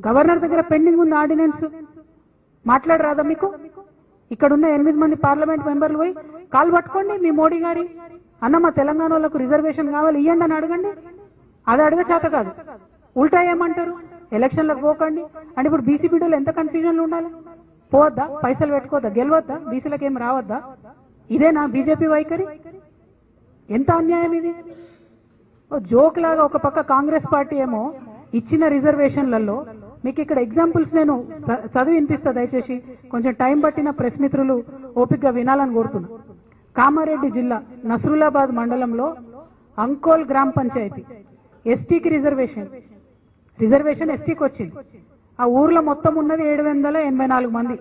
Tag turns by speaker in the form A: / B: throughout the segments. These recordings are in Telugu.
A: గవర్నర్ దగ్గర పెండింగ్ ఉంది ఆర్డినెన్స్, మాట్లాడరాదా మీకు? ఇక్కడ ఉన్న 8 మంది పార్లమెంట్ మెంబర్లు పోయి కాలు పట్టుకోండి మీ మోడీ గారి, అన్న మా తెలంగాణ వాళ్ళకు రిజర్వేషన్ కావాలి ఇవ్వండి అని అడగండి. అది అడగ చేత కాదు, ఉల్టా ఏమంటారు ఎలక్షన్లకు పోకండి అంటే. ఇప్పుడు బీసీ బిడ్డలు ఎంత కన్ఫ్యూజన్లో ఉండాలి? పోవద్దా? పైసలు పెట్టుకోవద్దా? గెలవద్దా? బీసీలకు ఏం రావద్దా? ఇదేనా బీజేపీ వైఖరి? ఎంత అన్యాయం ఇది! జోక్ లాగా ఒక పక్క కాంగ్రెస్ పార్టీ ఏమో ఇచ్చిన రిజర్వేషన్లలో, మీకు ఇక్కడ ఎగ్జాంపుల్స్ నేను చదివి వినిపిస్తా, దయచేసి కొంచెం టైం పట్టిన ప్రెస్ మిత్రులు ఓపికగా వినాలని కోరుతున్నా. కామారెడ్డి జిల్లా నస్రులాబాద్ మండలంలో అంకోల్ గ్రామ పంచాయతీ ఎస్టీకి రిజర్వేషన్ ఎస్టీకి వచ్చింది. ఆ ఊర్లో మొత్తం ఉన్నది 784 మంది.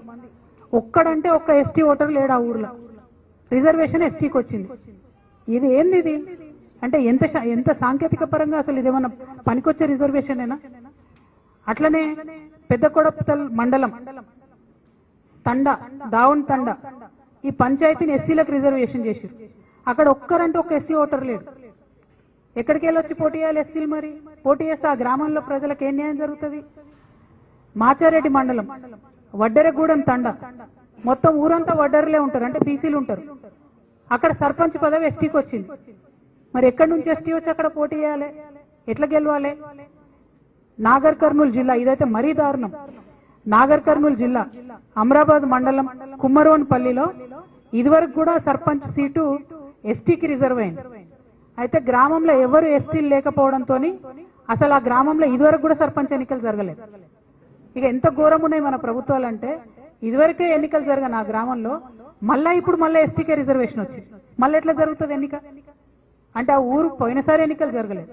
A: ఒక్కడంటే ఒక్క ఎస్టీ ఓటర్ లేడు ఆ ఊర్లో. రిజర్వేషన్ ఎస్టీకి వచ్చింది. ఇది ఏంది ఇది అంటే ఎంత సాంకేతిక పరంగా అసలు ఇదేమన్నా పనికొచ్చే రిజర్వేషనేనా? అట్లనే పెద్ద కొడపతల్ మండలం దావన్ తండ ఈ పంచాయతీని ఎస్సీలకు రిజర్వేషన్ చేశారు. అక్కడ ఒక్కరంటే ఒక్క ఎస్సీ ఓటర్ లేడు. ఎక్కడికి వెళ్ళొచ్చి పోటీ చేయాలి ఎస్సీలు? మరి పోటీ చేస్తే ఆ గ్రామంలో ప్రజలకు ఏం న్యాయం జరుగుతుంది? మాచారెడ్డి మండలం వడ్డెరగూడెం తండ, మొత్తం ఊరంతా వడ్డెరలే ఉంటారు, అంటే బీసీలు ఉంటారు. అక్కడ సర్పంచ్ పదవి ఎస్టీకి వచ్చింది. మరి ఎక్కడి నుంచి ఎస్టీ వచ్చి అక్కడ పోటీ చేయాలి? ఎట్లా గెలవాలి? నాగర్ కర్నూలు జిల్లా, ఇదైతే మరీ దారుణం. నాగర్ కర్నూలు జిల్లా అమరాబాద్ మండలం కుమ్మరోన్పల్లిలో ఇదివరకు కూడా సర్పంచ్ సీటు ఎస్టీకి రిజర్వ్ అయింది. అయితే గ్రామంలో ఎవరు ఎస్టీలు లేకపోవడంతో అసలు ఆ గ్రామంలో ఇదివరకు కూడా సర్పంచ్ ఎన్నికలు జరగలేదు. ఇక ఎంత ఘోరం ఉన్నాయి మన ప్రభుత్వాలు అంటే, ఇదివరకే ఎన్నికలు జరగని ఆ గ్రామంలో మళ్ళా ఇప్పుడు మళ్ళీ ఎస్టీకే రిజర్వేషన్ వచ్చింది. మళ్ళీ ఎట్లా జరుగుతుంది ఎన్నిక? అంటే ఆ ఊరు పోయినసారి ఎన్నికలు జరగలేదు,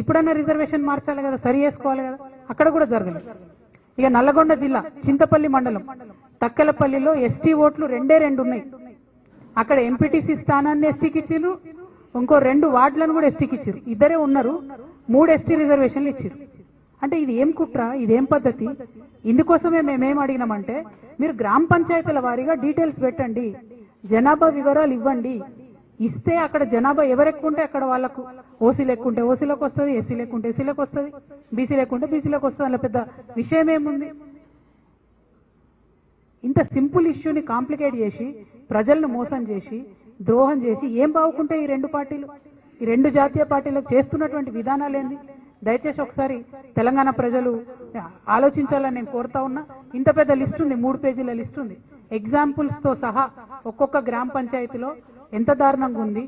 A: ఇప్పుడన్నా రిజర్వేషన్ మార్చాలి కదా, సరి చేసుకోవాలి కదా, అక్కడ కూడా జరగలేదు. ఇక నల్లగొండ జిల్లా చింతపల్లి మండలం తక్కెలపల్లిలో ఎస్టీ ఓట్లు 2 ఉన్నాయి. అక్కడ ఎంపీటీసీ స్థానాన్ని ఎస్టీకి ఇచ్చారు, ఇంకో 2 వార్డులను కూడా ఎస్టీకి ఇచ్చారు. ఇద్దరే ఉన్నారు, 3 ఎస్టీ రిజర్వేషన్లు ఇచ్చారు. అంటే ఇది ఏం కుట్ర, ఇదేం పద్ధతి? ఇందుకోసమే మేమేం అడిగినామంటే, మీరు గ్రామ పంచాయతీల వారీగా డీటెయిల్స్ పెట్టండి, జనాభా వివరాలు ఇవ్వండి. ఇస్తే అక్కడ జనాభా ఎవరు ఎక్కువ ఉంటే అక్కడ వాళ్ళకు, ఓసీ లెక్కుంటే ఓసీలకు వస్తుంది, ఎస్సీ లెక్కుంటే ఎస్సీలకు వస్తుంది, బీసీ లెక్కుంటే బీసీలకు వస్తుంది. అలా పెద్ద విషయం ఏముంది? ఇంత సింపుల్ ఇష్యూని కాంప్లికేట్ చేసి ప్రజలను మోసం చేసి ద్రోహం చేసి ఏం బాగుంటే ఈ 2 పార్టీలు, ఈ 2 జాతీయ పార్టీలకు చేస్తున్నటువంటి విధానాలు ఏంది? దయచేసి ఒకసారి తెలంగాణ ప్రజలు ఆలోచించాలని నేను కోరుతా ఉన్నా. ఇంత పెద్ద లిస్ట్ ఉంది, 3 పేజీల లిస్ట్ ఉంది, ఎగ్జాంపుల్స్ తో సహా ఒక్కొక్క గ్రామ పంచాయతీలో ఎంత దారుణంగా ఉంది.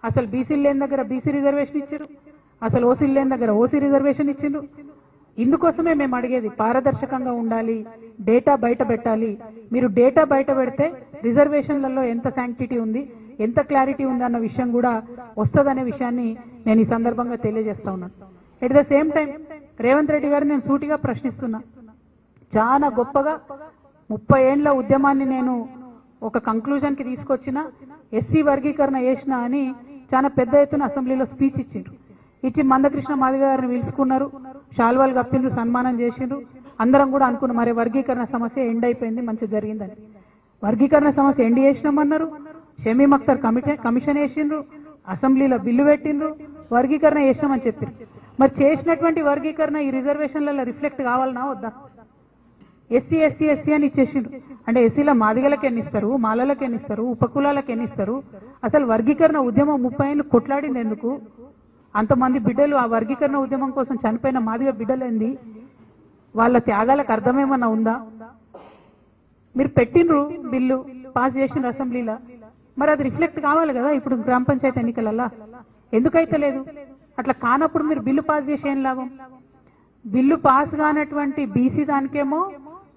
A: అసలు బీసీలు లేని దగ్గర బీసీ రిజర్వేషన్ ఇచ్చారు, అసలు ఓసీలు లేని దగ్గర ఓసీ రిజర్వేషన్ ఇచ్చిండ్రు. ఇందుకోసమే మేము అడిగేది, పారదర్శకంగా ఉండాలి, డేటా బయట పెట్టాలి. మీరు డేటా బయట పెడితే రిజర్వేషన్లలో ఎంత శాంక్టిటీ ఉంది, ఎంత క్లారిటీ ఉంది అన్న విషయం కూడా వస్తుందనే విషయాన్ని నేను ఈ సందర్భంగా తెలియజేస్తా ఉన్నాను. At the same time Revanth Reddy గారు నేను సూటిగా ప్రశ్నిస్తున్నా, చాలా గొప్పగా 30 ఏండ్ల ఉద్యమాన్ని నేను ఒక కంక్లూజన్ కి తీసుకొచ్చిన, ఎస్సీ వర్గీకరణ చేసిన అని చాలా పెద్ద ఎత్తున అసెంబ్లీలో స్పీచ్ ఇచ్చిండ్రు. ఇచ్చి మందకృష్ణ మాదిగ గారిని పిలుచుకున్నారు, శాల్వాలు కప్పిండ్రు, సన్మానం చేసిండ్రు. అందరం కూడా అనుకున్నాం మరి వర్గీకరణ సమస్య ఎండ్ అయిపోయింది, మంచి జరిగిందని. వర్గీకరణ సమస్య ఎండ్ చేసినామన్నారు, షమీమ్ అఖ్తర్ కమిషన్ వేసిండ్రు, అసెంబ్లీలో బిల్లు పెట్టిండ్రు, వర్గీకరణ చేసినామని చెప్పారు. మరి చేసినటువంటి వర్గీకరణ ఈ రిజర్వేషన్లలో రిఫ్లెక్ట్ కావాలన్నా వద్దా? ఎస్సీ ఎస్సీ ఎస్సీ అని ఇచ్చేసిండ్రు. అంటే ఎస్సీల మాదిగలకు ఎన్ని ఇస్తారు, మాలలకు ఎన్ని ఇస్తారు, ఉపకులాలకు ఎన్ని ఇస్తారు? అసలు వర్గీకరణ ఉద్యమం 30 ఏళ్ళు కొట్లాడింది ఎందుకు? అంతమంది బిడ్డలు ఆ వర్గీకరణ ఉద్యమం కోసం చనిపోయిన మాదిగ బిడ్డలేంది? వాళ్ళ త్యాగాలకు అర్థమేమన్నా ఉందా? మీరు పెట్టినరు బిల్లు, పాస్ చేసిన అసెంబ్లీలో, మరి అది రిఫ్లెక్ట్ కావాలి కదా ఇప్పుడు గ్రామ పంచాయతీ ఎన్నికలల్లా. ఎందుకైతే లేదు? అట్లా కానప్పుడు మీరు బిల్లు పాస్ చేసి ఏం లాభం? బిల్లు పాస్ కానటువంటి బీసీ దానికేమో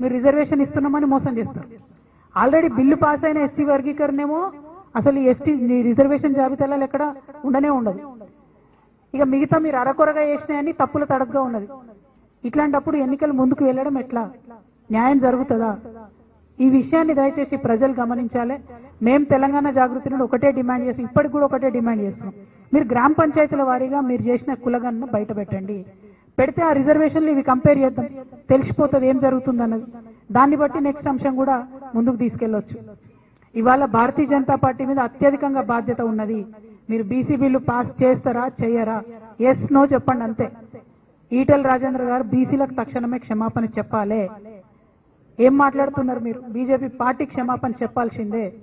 A: మీరు రిజర్వేషన్ ఇస్తున్నామని మోసం చేస్తారు. ఆల్రెడీ బిల్లు పాస్ అయిన ఎస్సీ వర్గీకరణేమో అసలు ఎస్టీ రిజర్వేషన్ జాబితాలలో ఎక్కడ ఉండనే ఉండదు. ఇక మిగతా మీరు అరకొరగా చేసినాయని తప్పుల తడగ్గా ఉన్నది. ఇట్లాంటప్పుడు ఎన్నికలు ముందుకు వెళ్ళడం ఎట్లా? న్యాయం జరుగుతుందా? ఈ విషయాన్ని దయచేసి ప్రజలు గమనించాలి. మేము తెలంగాణ జాగృతి నుండి ఒకటే డిమాండ్ చేస్తాం, ఇప్పటికి కూడా ఒకటే డిమాండ్ చేస్తున్నాం. మీరు గ్రామ పంచాయతీల వారీగా మీరు చేసిన కులగన్ను బయట పెట్టండి. పెడితే ఆ రిజర్వేషన్లు ఇవి కంపేర్ చేద్దాం, తెలిసిపోతుంది ఏం జరుగుతుంది అన్నది. దాన్ని బట్టి నెక్స్ట్ అంశం కూడా ముందుకు తీసుకెళ్లొచ్చు. ఇవాళ భారతీయ జనతా పార్టీ మీద అత్యధికంగా బాధ్యత ఉన్నది. మీరు బీసీ బిల్లు పాస్ చేస్తారా, చెయ్యరా? ఎస్ నో చెప్పండి అంతే. ఈటెల రాజేంద్ర గారు బీసీలకు తక్షణమే క్షమాపణ చెప్పాలి. ఏం మాట్లాడుతున్నారు మీరు? బీజేపీ పార్టీ క్షమాపణ చెప్పాల్సిందే.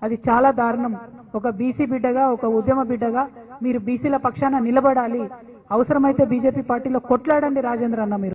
A: అది చాలా దారుణం. ఒక బీసీ బిడ్డగా, ఒక ఉద్యమ బిడ్డగా మీరు బీసీల పక్షాన నిలబడాలి. అవసరమైతే బీజేపీ పార్టీలో కొట్లాడండి రాజేంద్ర అన్న మీరు.